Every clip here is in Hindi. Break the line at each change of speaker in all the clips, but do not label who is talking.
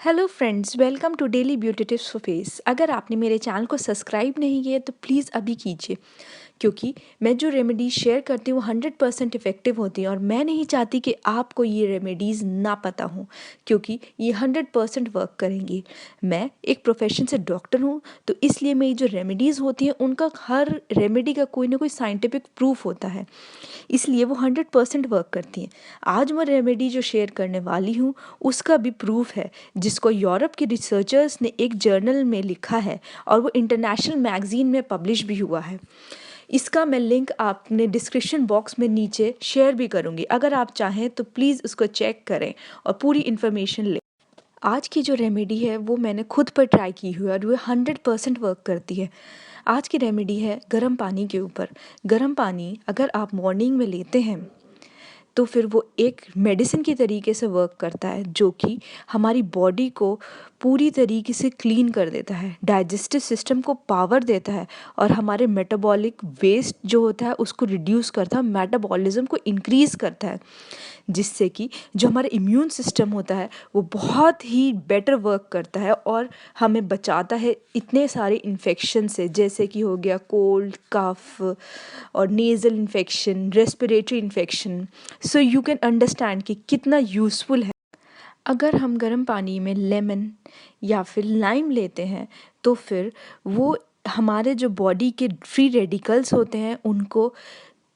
Hello friends, welcome to daily beauty tips for face. अगर आपने मेरे चैनल को सब्सक्राइब नहीं किया तो प्लीज़ अभी कीजिए, क्योंकि मैं जो रेमेडीज़ शेयर करती हूँ 100% इफ़ेक्टिव होती हैं और मैं नहीं चाहती कि आपको ये रेमेडीज़ ना पता हो, क्योंकि ये 100% वर्क करेंगी। मैं एक प्रोफेशन से डॉक्टर हूँ, तो इसलिए मेरी जो रेमेडीज़ होती हैं उनका हर रेमेडी का कोई ना कोई साइंटिफिक प्रूफ होता है, इसलिए वो 100% वर्क करती हैं। आज मैं रेमेडी जो शेयर करने वाली हूँ उसका भी प्रूफ है, जिसको यूरोप के रिसर्चर्स ने एक जर्नल में लिखा है और वो इंटरनेशनल मैगजीन में पब्लिश भी हुआ है। इसका मैं लिंक आपने डिस्क्रिप्शन बॉक्स में नीचे शेयर भी करूँगी, अगर आप चाहें तो प्लीज़ उसको चेक करें और पूरी इन्फॉर्मेशन लें। आज की जो रेमेडी है वो मैंने खुद पर ट्राई की हुई है और वो 100% वर्क करती है। आज की रेमेडी है गर्म पानी के ऊपर। गर्म पानी अगर आप मॉर्निंग में लेते हैं तो फिर वो एक मेडिसिन की तरीके से वर्क करता है, जो कि हमारी बॉडी को पूरी तरीके से क्लीन कर देता है, डाइजेस्टिव सिस्टम को पावर देता है और हमारे मेटाबॉलिक वेस्ट जो होता है उसको रिड्यूस करता है, मेटाबॉलिज्म को इंक्रीज़ करता है, जिससे कि जो हमारा इम्यून सिस्टम होता है वो बहुत ही बेटर वर्क करता है और हमें बचाता है इतने सारे इन्फेक्शन से, जैसे कि हो गया कोल्ड, कफ और nasal infection, respiratory infection. So you can understand कि कितना यूज़फुल है। अगर हम गर्म पानी में लेमन या फिर लाइम लेते हैं तो फिर वो हमारे जो बॉडी के फ्री रेडिकल्स होते हैं उनको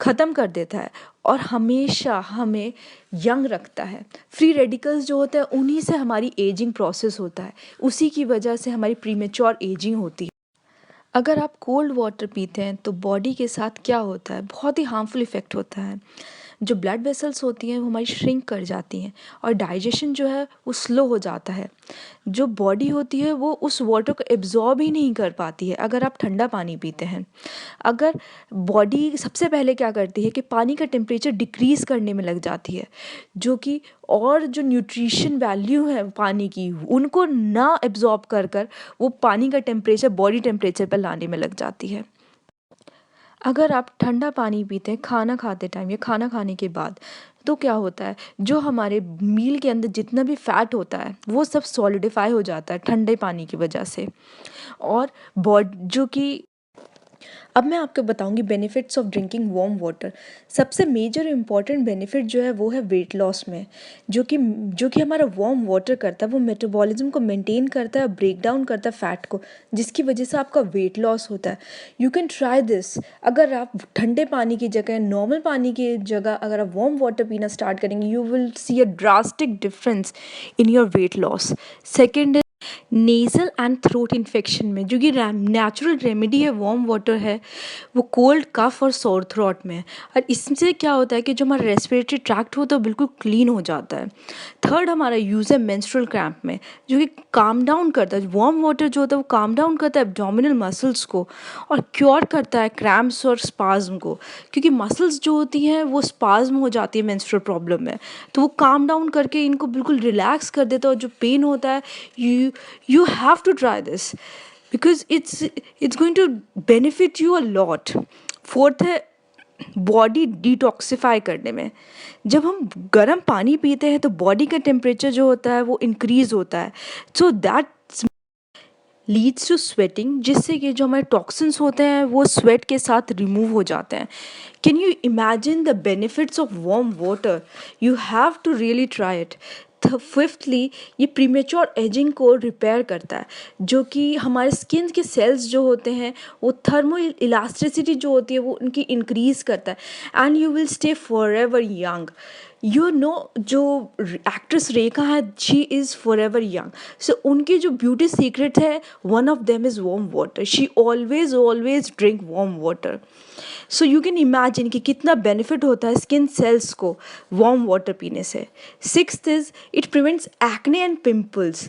ख़त्म कर देता है और हमेशा हमें यंग रखता है। फ्री रेडिकल्स जो होते हैं उन्हीं से हमारी एजिंग प्रोसेस होता है, उसी की वजह से हमारी प्रीमेच्योर एजिंग होती है। अगर आप कोल्ड वाटर पीते हैं तो बॉडी के साथ क्या होता है, बहुत ही हार्मफुल इफ़ेक्ट होता है। जो ब्लड वेसल्स होती हैं वो हमारी श्रिंक कर जाती हैं और डाइजेशन जो है वो स्लो हो जाता है। जो बॉडी होती है वो उस वाटर को एब्जॉर्ब ही नहीं कर पाती है अगर आप ठंडा पानी पीते हैं। अगर बॉडी सबसे पहले क्या करती है कि पानी का टेम्परेचर डिक्रीज़ करने में लग जाती है, जो कि और जो न्यूट्रिशन वैल्यू है पानी की उनको ना एब्जॉर्ब कर कर वो पानी का टेम्परेचर बॉडी टेम्परेचर पर लाने में लग जाती है। अगर आप ठंडा पानी पीते हैं खाना खाते टाइम या खाना खाने के बाद, तो क्या होता है, जो हमारे मील के अंदर जितना भी फैट होता है वो सब सॉलिडिफाई हो जाता है ठंडे पानी की वजह से। और बॉड जो कि अब मैं आपको बताऊंगी benefits of drinking warm water. सबसे मेजर इम्पॉर्टेंट बेनिफिट जो है वो है वेट लॉस में, जो कि हमारा वार्म वाटर करता है, वो मेटाबॉलिज्म को मेंटेन करता है, ब्रेक डाउन करता है फैट को, जिसकी वजह से आपका वेट लॉस होता है। You can try this. अगर आप ठंडे पानी की जगह, नॉर्मल पानी की जगह अगर आप वार्म वाटर पीना स्टार्ट करेंगे, you will see a drastic difference in your weight loss. Second, nasal and throat infection में जो कि नेचुरल रेमेडी है, वार्म वाटर है, वो कोल्ड, कफ और सोर थ्रोट में। और इससे क्या होता है कि जो हमारा रेस्पिरेटरी ट्रैक्ट होता है वो बिल्कुल क्लीन हो जाता है। थर्ड हमारा यूज़ है मेंस्ट्रुअल क्रैम्प में, जो कि काम डाउन करता है। वार्म वाटर जो होता है वो काम डाउन करता है एब्डोमिनल मसल्स को और क्योर करता है क्रैम्प्स और स्पाज्म को, क्योंकि मसल्स जो होती हैं वो स्पाज्म हो जाती है मेंस्ट्रुअल प्रॉब्लम में, तो वो काम डाउन करके इनको बिल्कुल रिलैक्स कर देता है। और जो पेन होता है, you have to try this because it's going to benefit you a lot. Fourth है बॉडी डिटॉक्सिफाई करने में। जब हम गर्म पानी पीते हैं तो बॉडी का टेम्परेचर जो होता है वो इंक्रीज होता है, so that leads to sweating, जिससे कि जो हमारे टॉक्सिन्स होते हैं वो स्वेट के साथ रिमूव हो जाते हैं। Can you imagine the benefits of warm water? You have to really try it. Fifthly, ये प्रीमेच्योर एजिंग को रिपेयर करता है, जो कि हमारे स्किन के सेल्स जो होते हैं वो थर्मो इलास्टिसिटी जो होती है वो उनकी इंक्रीज करता है and you will stay forever young. You know, जो एक्ट्रेस रेखा है, she is forever young. So उनकी जो ब्यूटी सीक्रेट है, one of them is warm water. She always always drink warm water. So you can imagine कि कितना बेनिफिट होता है स्किन सेल्स को वार्म वाटर पीने से। Sixth is it prevents acne and pimples.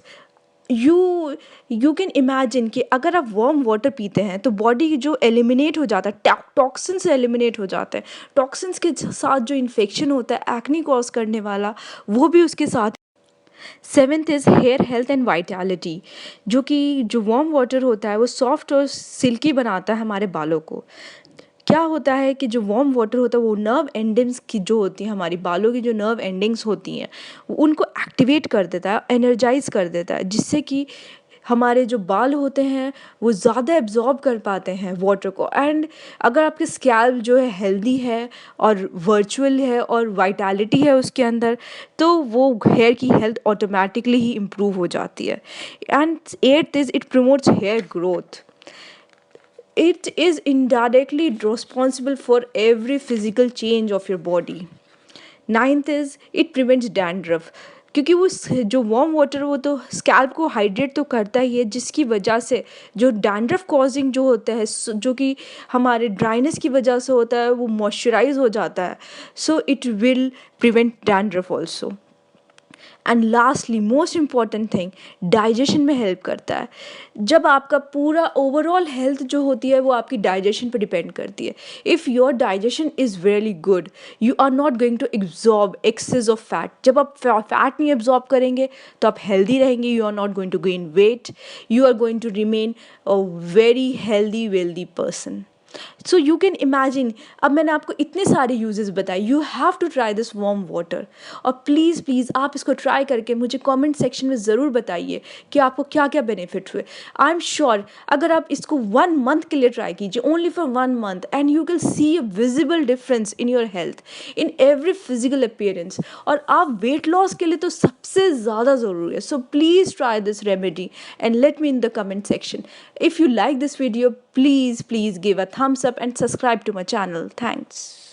You can imagine कि अगर आप वार्म वाटर पीते हैं तो बॉडी जो एलिमिनेट हो जाता है, टॉक्सिन से एलिमिनेट हो जाता है। टॉक्सिन्स के साथ जो इन्फेक्शन होता है एक्ने कॉज करने वाला, वो भी उसके साथ। Seventh is here health and vitality, जो कि जो वार्म वाटर होता है वो सॉफ्ट और सिल्की बनाता है हमारे बालों को। क्या होता है कि जो वार्म वाटर होता है वो नर्व एंडिंग्स की जो होती हैं, हमारी बालों की जो नर्व एंडिंग्स होती हैं उनको एक्टिवेट कर देता है, एनर्जाइज कर देता है, जिससे कि हमारे जो बाल होते हैं वो ज़्यादा एब्जॉर्ब कर पाते हैं वाटर को। एंड अगर आपके स्कैल्प जो है हेल्दी है और वर्चुअल है और वाइटैलिटी है उसके अंदर, तो वो हेयर की हेल्थ ऑटोमेटिकली ही इम्प्रूव हो जाती है। And eighth is it promotes hair growth. It is indirectly responsible for every physical change of your body. Ninth is it prevents dandruff, क्योंकि वो जो वार्म वाटर वो तो स्कैल्प को हाइड्रेट तो करता ही है, जिसकी वजह से जो डैंड्रफ कॉजिंग जो होता है, जो कि हमारे ड्राइनेस की वजह से होता है, वो मॉइस्चराइज हो जाता है। So it will prevent dandruff also. And lastly most important thing, digestion में हेल्प करता है। जब आपका पूरा ओवरऑल हेल्थ जो होती है वो आपकी डाइजेशन पर डिपेंड करती है। If your digestion is really good, you are not going to absorb excess of fat. जब आप फैट नहीं एब्जॉर्ब करेंगे तो आप हेल्दी रहेंगे, you are not going to gain weight, you are going to remain a very healthy wealthy person. So you can imagine, अब मैंने आपको इतने सारे यूजेस बताए, you have to try this warm water. और प्लीज़ प्लीज़ आप इसको ट्राई करके मुझे कमेंट सेक्शन में ज़रूर बताइए कि आपको क्या क्या बेनिफिट हुए। आई एम श्योर अगर आप इसको 1 मंथ के लिए ट्राई कीजिए, only for 1 month, and you can see a visible difference in your health, in every physical appearance. और आप वेट लॉस के लिए तो सबसे ज़्यादा ज़रूरी है। So please try this remedy and let me in the comment section. If you like this video, please give a thumbs up and subscribe to my channel. Thanks.